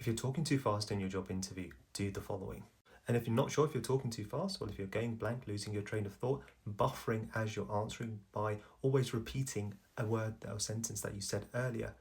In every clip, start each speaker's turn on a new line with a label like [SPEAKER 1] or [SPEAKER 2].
[SPEAKER 1] If you're talking too fast in your job interview, do the following. And if you're not sure if you're talking too fast, well, if you're going blank, losing your train of thought, buffering as you're answering by always repeating a word or sentence that you said earlier,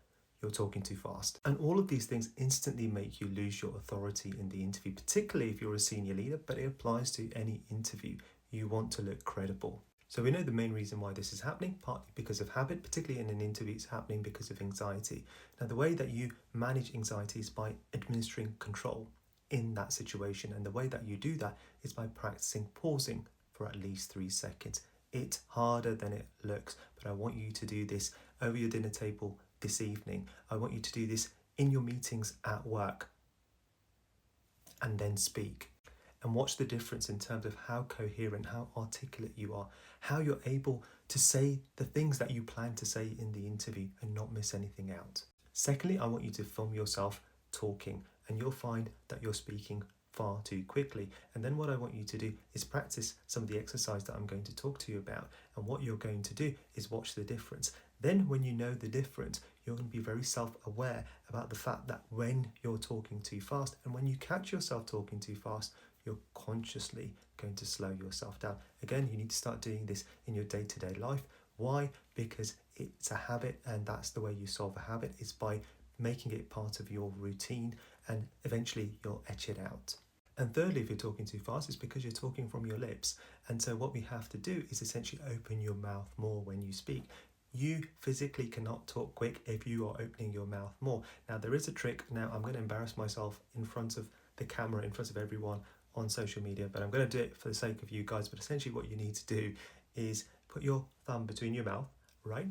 [SPEAKER 1] you're talking too fast. And all of these things instantly make you lose your authority in the interview, particularly if you're a senior leader, but it applies to any interview. You want to look credible. So we know the main reason why this is happening, partly because of habit, particularly in an interview, it's happening because of anxiety. Now, the way that you manage anxiety is by administering control in that situation. And the way that you do that is by practicing pausing for at least 3 seconds. It's harder than it looks, but I want you to do this over your dinner table this evening. I want you to do this in your meetings at work and then speak. And watch the difference in terms of how coherent, how articulate you are, how you're able to say the things that you plan to say in the interview and not miss anything out. Secondly, I want you to film yourself talking, and you'll find that you're speaking far too quickly. And then what I want you to do is practice some of the exercise that I'm going to talk to you about. And what you're going to do is watch the difference. Then when you know the difference, you're going to be very self-aware about the fact that when you're talking too fast and when you catch yourself talking too fast, you're consciously going to slow yourself down. Again, you need to start doing this in your day-to-day life. Why? Because it's a habit, and that's the way you solve a habit, is by making it part of your routine, and eventually you'll etch it out. And thirdly, if you're talking too fast, it's because you're talking from your lips. And so what we have to do is essentially open your mouth more when you speak. You physically cannot talk quick if you are opening your mouth more. Now, there is a trick. Now, I'm going to embarrass myself in front of the camera, in front of everyone on social media, but I'm going to do it for the sake of you guys. But essentially what you need to do is put your thumb between your mouth, right?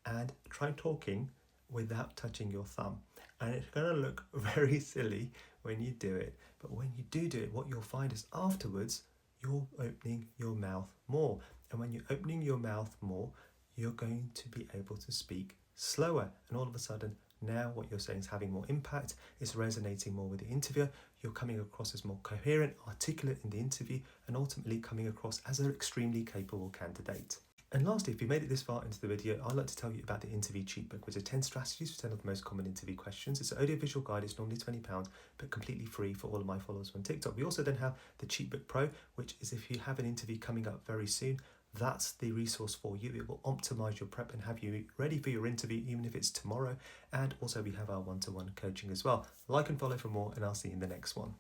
[SPEAKER 1] And try talking without touching your thumb. And it's going to look very silly when you do it. But when you do it, what you'll find is afterwards, you're opening your mouth more. And when you're opening your mouth more, you're going to be able to speak slower. And all of a sudden, now what you're saying is having more impact, it's resonating more with the interviewer, you're coming across as more coherent, articulate in the interview, and ultimately coming across as an extremely capable candidate. And lastly, if you made it this far into the video, I'd like to tell you about the interview cheat book, which is 10 strategies for 10 of the most common interview questions. It's an audiovisual guide, it's normally £20, but completely free for all of my followers on TikTok. We also then have the Cheat Book Pro, which is if you have an interview coming up very soon, that's the resource for you. It will optimize your prep and have you ready for your interview, even if it's tomorrow. And also we have our one-to-one coaching as well. Like and follow for more, and I'll see you in the next one.